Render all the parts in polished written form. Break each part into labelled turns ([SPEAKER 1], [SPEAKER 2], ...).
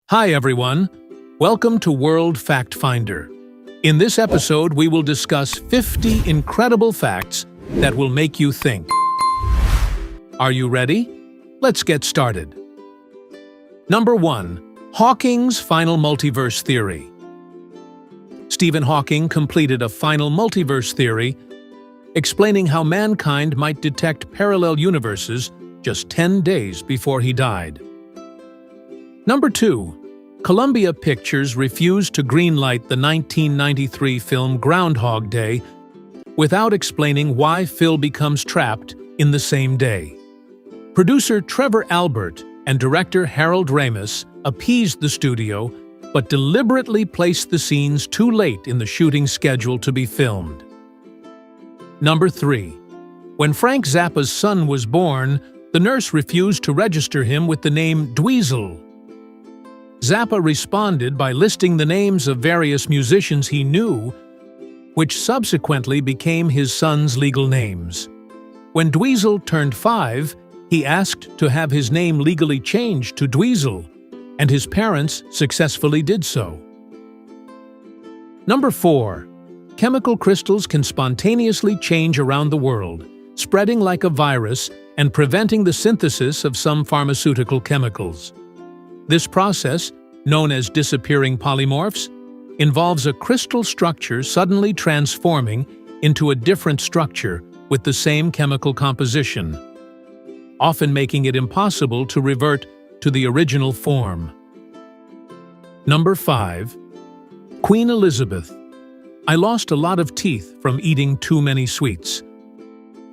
[SPEAKER 1] Hi everyone, welcome to World Fact Finder. In this episode, we will discuss 50 incredible facts that will make you think. Are you ready? Let's get started. Number 1. Hawking's final multiverse theory. Stephen Hawking completed a final multiverse theory explaining how mankind might detect parallel universes just 10 days before he died. Number 2. Columbia Pictures refused to greenlight the 1993 film Groundhog Day without explaining why Phil becomes trapped in the same day. Producer Trevor Albert and director Harold Ramis appeased the studio but deliberately placed the scenes too late in the shooting schedule to be filmed. Number 3. When Frank Zappa's son was born, the nurse refused to register him with the name Dweezil. Zappa responded by listing the names of various musicians he knew, which subsequently became his son's legal names. When Dweezil turned 5, he asked to have his name legally changed to Dweezil, and his parents successfully did so. Number 4. Chemical crystals can spontaneously change around the world, spreading like a virus and preventing the synthesis of some pharmaceutical chemicals. This process, known as disappearing polymorphs, involves a crystal structure suddenly transforming into a different structure with the same chemical composition, often making it impossible to revert to the original form. Number 5. Queen Elizabeth. I lost a lot of teeth from eating too many sweets,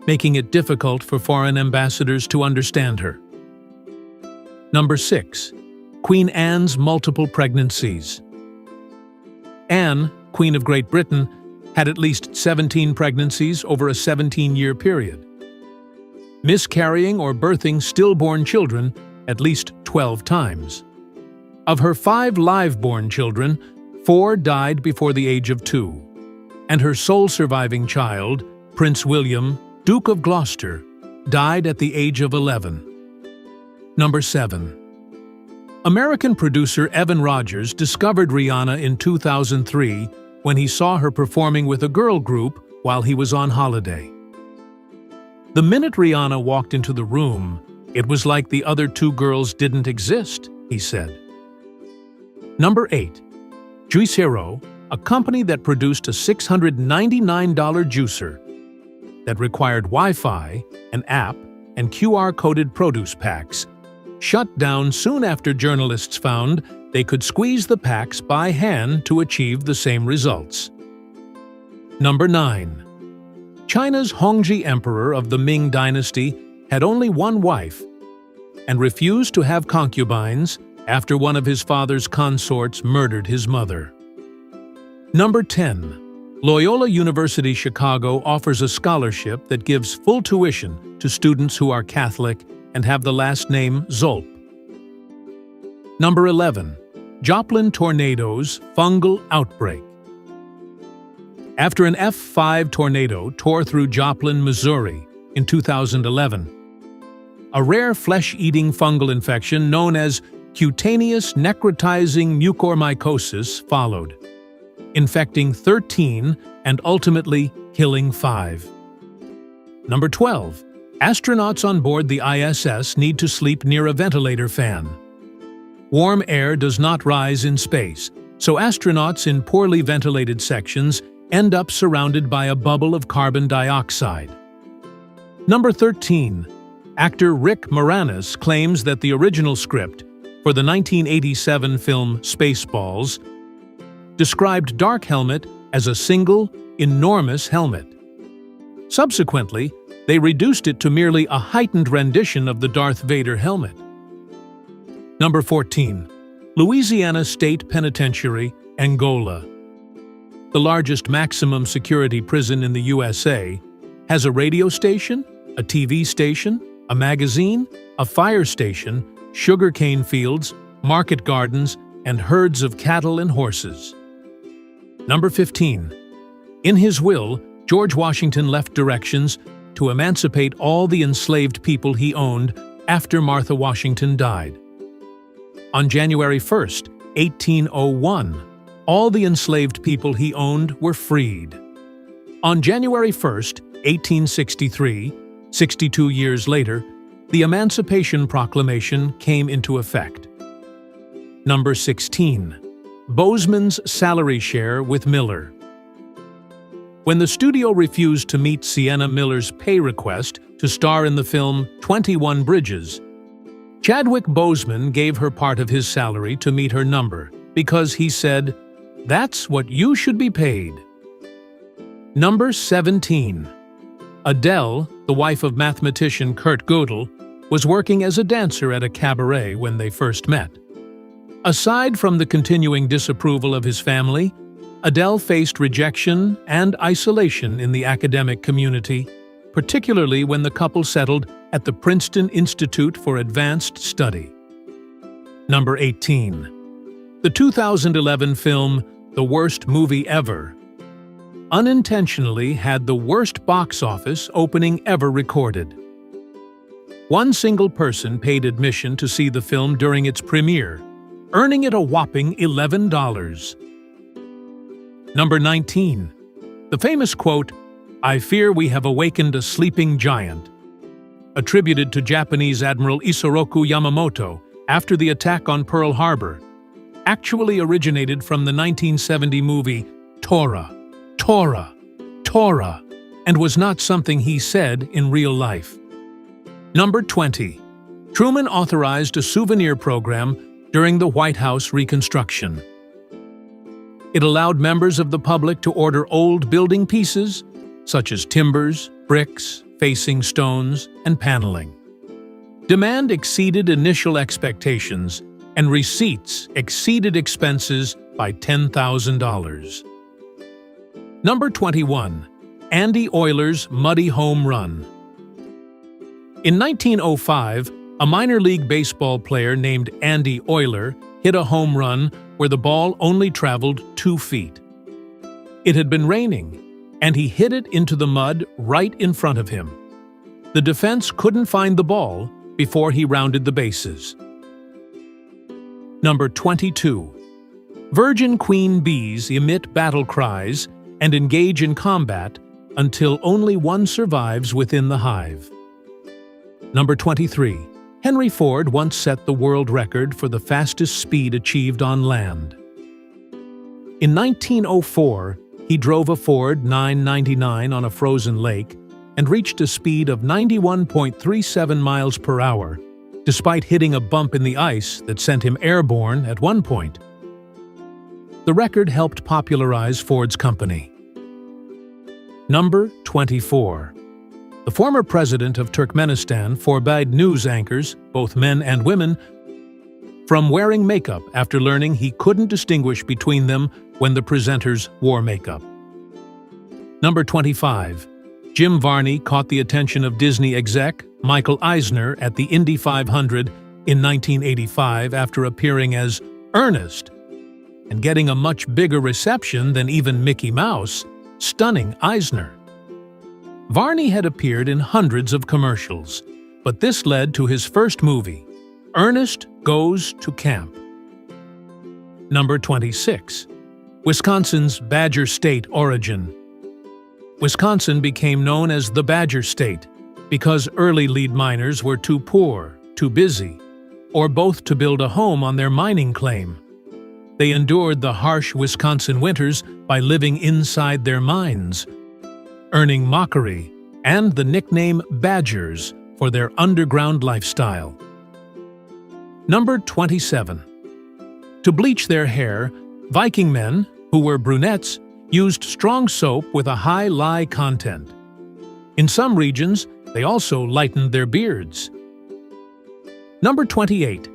[SPEAKER 1] making it difficult for foreign ambassadors to understand her. Number 6. Queen Anne's multiple pregnancies. Anne, Queen of Great Britain, had at least 17 pregnancies over a 17-year period, miscarrying or birthing stillborn children at least 12 times. Of her 5 live-born children, 4 died before the age of 2, and her sole surviving child, Prince William, Duke of Gloucester, died at the age of 11. Number 7. American producer Evan Rogers discovered Rihanna in 2003 when he saw her performing with a girl group while he was on holiday. The minute Rihanna walked into the room, it was like the other 2 girls didn't exist, he said. Number 8. Juicero, a company that produced a $699 juicer that required Wi-Fi, an app, and QR-coded produce packs, shut down soon after journalists found they could squeeze the packs by hand to achieve the same results. Number 9. China's Hongji Emperor of the Ming Dynasty had only one wife and refused to have concubines after one of his father's consorts murdered his mother. Number 10. Loyola University Chicago offers a scholarship that gives full tuition to students who are Catholic and have the last name Zolp. Number 11. Joplin tornado's fungal outbreak. After an F5 tornado tore through Joplin, Missouri in 2011, a rare flesh-eating fungal infection known as cutaneous necrotizing mucormycosis followed, infecting 13 and ultimately killing 5. Number 12. Astronauts on board the ISS need to sleep near a ventilator fan. Warm air does not rise in space, so astronauts in poorly ventilated sections end up surrounded by a bubble of carbon dioxide. Number 13. Actor Rick Moranis claims that the original script for the 1987 film Spaceballs described Dark Helmet as a single, enormous helmet. Subsequently, they reduced it to merely a heightened rendition of the Darth Vader helmet. Number 14. Louisiana State Penitentiary, Angola. The largest maximum security prison in the USA has a radio station, a TV station, a magazine, a fire station, sugarcane fields, market gardens, and herds of cattle and horses. Number 15. In his will, George Washington left directions to emancipate all the enslaved people he owned after Martha Washington died. On January 1st, 1801, all the enslaved people he owned were freed. On January 1st, 1863, 62 years later, the Emancipation Proclamation came into effect. Number 16. Bozeman's salary share with Miller. When the studio refused to meet Sienna Miller's pay request to star in the film 21 Bridges, Chadwick Boseman gave her part of his salary to meet her number because he said, "That's what you should be paid." Number 17. Adele, the wife of mathematician Kurt Gödel, was working as a dancer at a cabaret when they first met. Aside from the continuing disapproval of his family, Adele faced rejection and isolation in the academic community, particularly when the couple settled at the Princeton Institute for Advanced Study. Number 18. The 2011 film The Worst Movie Ever unintentionally had the worst box office opening ever recorded. One single person paid admission to see the film during its premiere, earning it a whopping $11. Number 19. The famous quote, "I fear we have awakened a sleeping giant," attributed to Japanese Admiral Isoroku Yamamoto after the attack on Pearl Harbor, actually originated from the 1970 movie Tora, Tora, Tora, and was not something he said in real life. Number 20. Truman authorized a souvenir program during the White House reconstruction. It allowed members of the public to order old building pieces, such as timbers, bricks, facing stones, and paneling. Demand exceeded initial expectations, and receipts exceeded expenses by $10,000. Number 21. Andy Euler's Muddy Home Run. In 1905, a minor league baseball player named Andy Euler hit a home run where the ball only traveled 2 feet. It had been raining, and he hit it into the mud right in front of him. The defense couldn't find the ball before he rounded the bases. Number 22. Virgin queen bees emit battle cries and engage in combat until only one survives within the hive. Number 23. Henry Ford once set the world record for the fastest speed achieved on land. In 1904, he drove a Ford 999 on a frozen lake and reached a speed of 91.37 miles per hour, despite hitting a bump in the ice that sent him airborne at one point. The record helped popularize Ford's company. Number 24. The former president of Turkmenistan forbade news anchors, both men and women, from wearing makeup after learning he couldn't distinguish between them when the presenters wore makeup. Number 25. Jim Varney caught the attention of Disney exec Michael Eisner at the Indy 500 in 1985 after appearing as Ernest and getting a much bigger reception than even Mickey Mouse, stunning Eisner. Varney had appeared in hundreds of commercials, but this led to his first movie, Ernest Goes to Camp. Number 26. Wisconsin's Badger State origin. Wisconsin became known as the Badger State because early lead miners were too poor, too busy, or both to build a home on their mining claim. They endured the harsh Wisconsin winters by living inside their mines, earning mockery and the nickname Badgers for their underground lifestyle. Number 27. To bleach their hair, Viking men, who were brunettes, used strong soap with a high lye content. In some regions, they also lightened their beards. Number 28.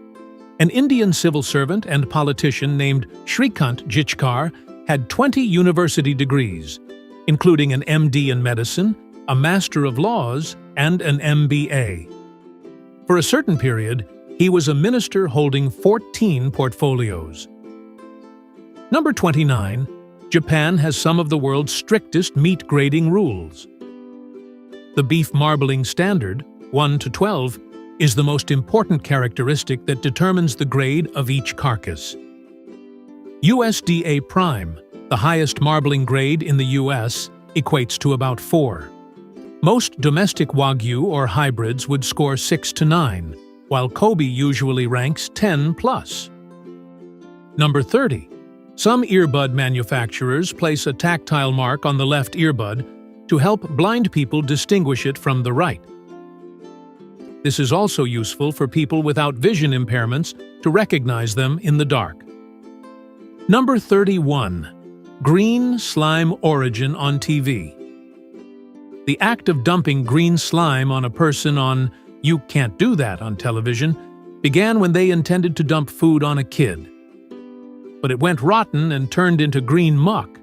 [SPEAKER 1] An Indian civil servant and politician named Shrikant Jichkar had 20 university degrees, including an MD in medicine, a Master of Laws, and an MBA. For a certain period, he was a minister holding 14 portfolios. Number 29. Japan has some of the world's strictest meat grading rules. The beef marbling standard, 1 to 12, is the most important characteristic that determines the grade of each carcass. USDA Prime, the highest marbling grade in the U.S., equates to about 4. Most domestic Wagyu or hybrids would score 6 to 9, while Kobe usually ranks 10+. Number 30. Some earbud manufacturers place a tactile mark on the left earbud to help blind people distinguish it from the right. This is also useful for people without vision impairments to recognize them in the dark. Number 31. Green slime origin on TV. The act of dumping green slime on a person on You Can't Do That on television began when they intended to dump food on a kid. But it went rotten and turned into green muck.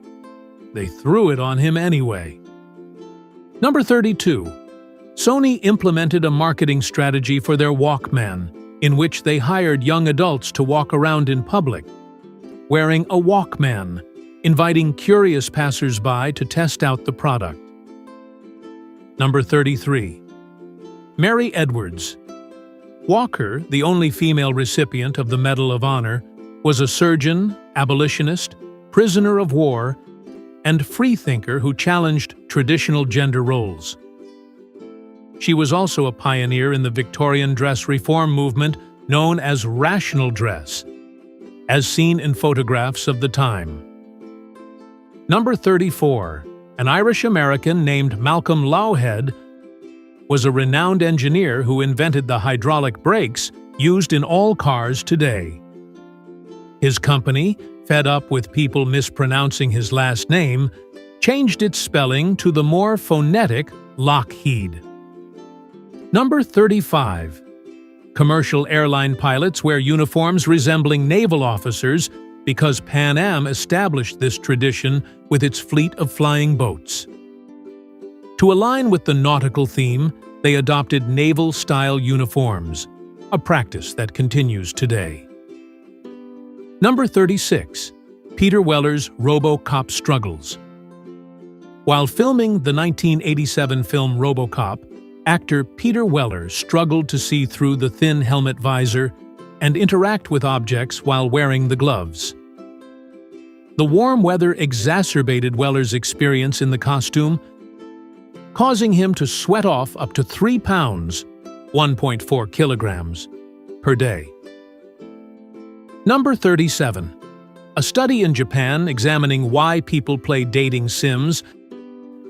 [SPEAKER 1] They threw it on him anyway. Number 32. Sony implemented a marketing strategy for their Walkman, in which they hired young adults to walk around in public, wearing a Walkman, inviting curious passers-by to test out the product. Number 33. Mary Edwards. Walker, the only female recipient of the Medal of Honor, was a surgeon, abolitionist, prisoner of war, and freethinker who challenged traditional gender roles. She was also a pioneer in the Victorian dress reform movement known as rational dress, as seen in photographs of the time. Number 34. An Irish-American named Malcolm Lowhead was a renowned engineer who invented the hydraulic brakes used in all cars today. His company, fed up with people mispronouncing his last name, changed its spelling to the more phonetic Lockheed. Number 35. Commercial airline pilots wear uniforms resembling naval officers because Pan Am established this tradition with its fleet of flying boats. To align with the nautical theme, they adopted naval-style uniforms, a practice that continues today. Number 36. Peter Weller's RoboCop struggles. While filming the 1987 film RoboCop, actor Peter Weller struggled to see through the thin helmet visor and interact with objects while wearing the gloves. The warm weather exacerbated Weller's experience in the costume, causing him to sweat off up to 3 pounds, 1.4 kilograms, per day. Number 37. A study in Japan examining why people play dating sims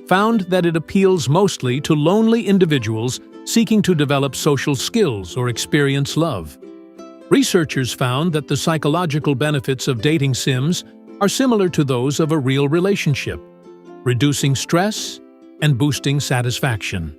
[SPEAKER 1] found that it appeals mostly to lonely individuals seeking to develop social skills or experience love. Researchers found that the psychological benefits of dating sims are similar to those of a real relationship, reducing stress and boosting satisfaction.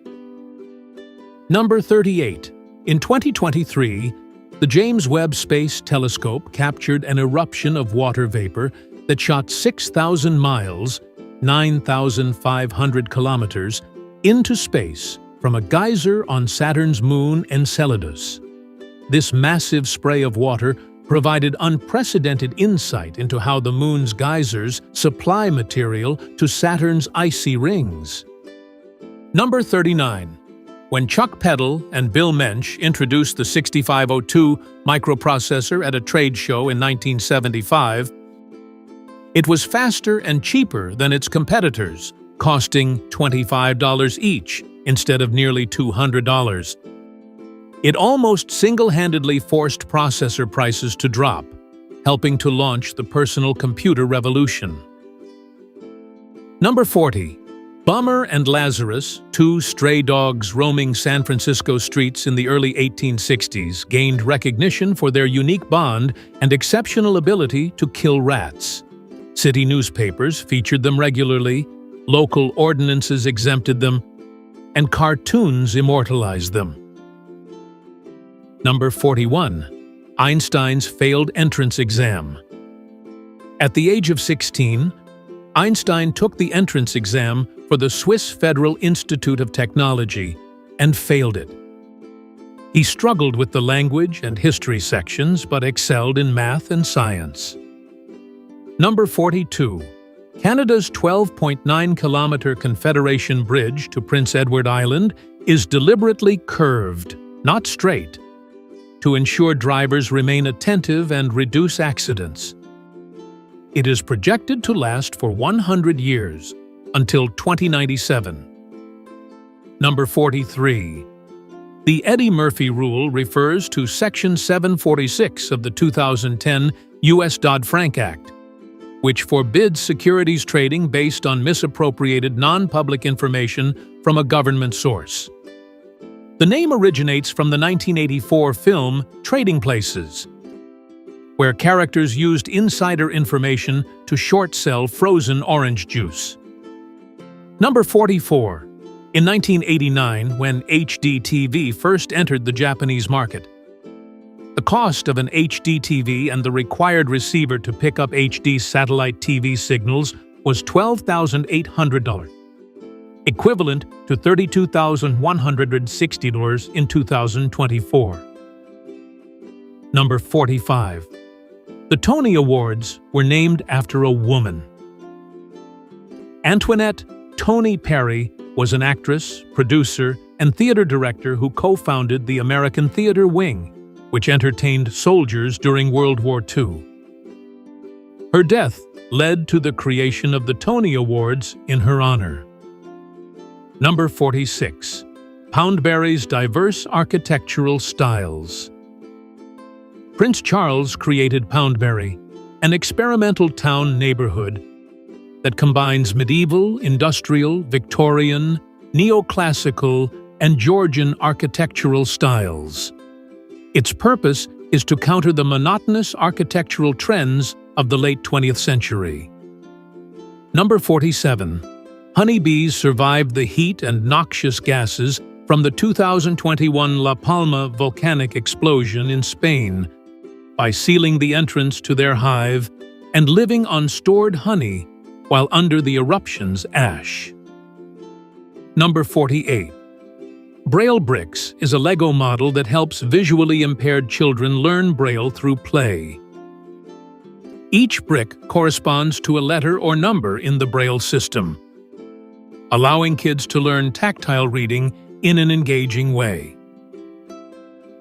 [SPEAKER 1] Number 38. In 2023, the James Webb Space Telescope captured an eruption of water vapor that shot 6,000 miles, 9,500 kilometers, into space from a geyser on Saturn's moon Enceladus. This massive spray of water provided unprecedented insight into how the moon's geysers supply material to Saturn's icy rings. Number 39. When Chuck Peddle and Bill Mensch introduced the 6502 microprocessor at a trade show in 1975, it was faster and cheaper than its competitors, costing $25 each instead of nearly $200. It almost single-handedly forced processor prices to drop, helping to launch the personal computer revolution. Number 40. Bummer and Lazarus, two stray dogs roaming San Francisco streets in the early 1860s, gained recognition for their unique bond and exceptional ability to kill rats. City newspapers featured them regularly, local ordinances exempted them, and cartoons immortalized them. Number 41. Einstein's failed entrance exam. At the age of 16, Einstein took the entrance exam for the Swiss Federal Institute of Technology and failed it. He struggled with the language and history sections but excelled in math and science. Number 42. Canada's 12.9-kilometer Confederation Bridge to Prince Edward Island is deliberately curved, not straight, to ensure drivers remain attentive and reduce accidents. It is projected to last for 100 years, until 2097. Number 43. The Eddie Murphy Rule refers to Section 746 of the 2010 U.S. Dodd-Frank Act, which forbids securities trading based on misappropriated non-public information from a government source. The name originates from the 1984 film Trading Places, where characters used insider information to short-sell frozen orange juice. Number 44. In 1989, when HD TV first entered the Japanese market, the cost of an HD TV and the required receiver to pick up HD satellite TV signals was $12,800, equivalent to $32,160 in 2024. Number 45. The Tony Awards were named after a woman. Antoinette Toni Perry was an actress, producer, and theater director who co-founded the American Theater Wing, which entertained soldiers during World War II. Her death led to the creation of the Tony Awards in her honor. Number 46. Poundbury's diverse architectural styles. Prince Charles created Poundbury, an experimental town neighborhood that combines medieval, industrial, Victorian, neoclassical, and Georgian architectural styles. Its purpose is to counter the monotonous architectural trends of the late 20th century. Number 47. Honeybees survived the heat and noxious gases from the 2021 La Palma volcanic explosion in Spain by sealing the entrance to their hive and living on stored honey while under the eruption's ash. Number 48. Braille Bricks is a Lego model that helps visually impaired children learn Braille through play. Each brick corresponds to a letter or number in the Braille system, allowing kids to learn tactile reading in an engaging way.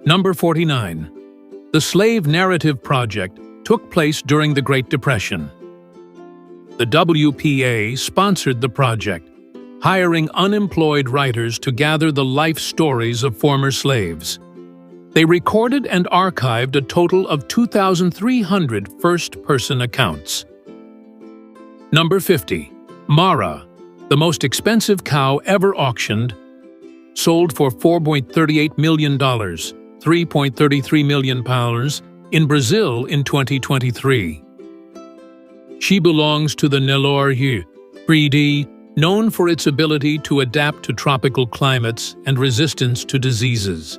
[SPEAKER 1] Number 49. The Slave Narrative Project took place during the Great Depression. The WPA sponsored the project, hiring unemployed writers to gather the life stories of former slaves. They recorded and archived a total of 2,300 first-person accounts. Number 50. Mara, the most expensive cow ever auctioned, sold for $4.38 million, £3.33 million, in Brazil in 2023. She belongs to the Nelore breed, known for its ability to adapt to tropical climates and resistance to diseases.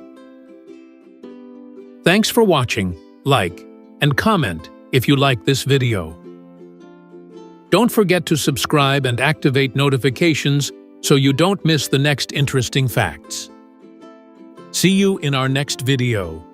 [SPEAKER 1] Thanks for watching, like, and comment if you like this video. Don't forget to subscribe and activate notifications so you don't miss the next interesting facts. See you in our next video.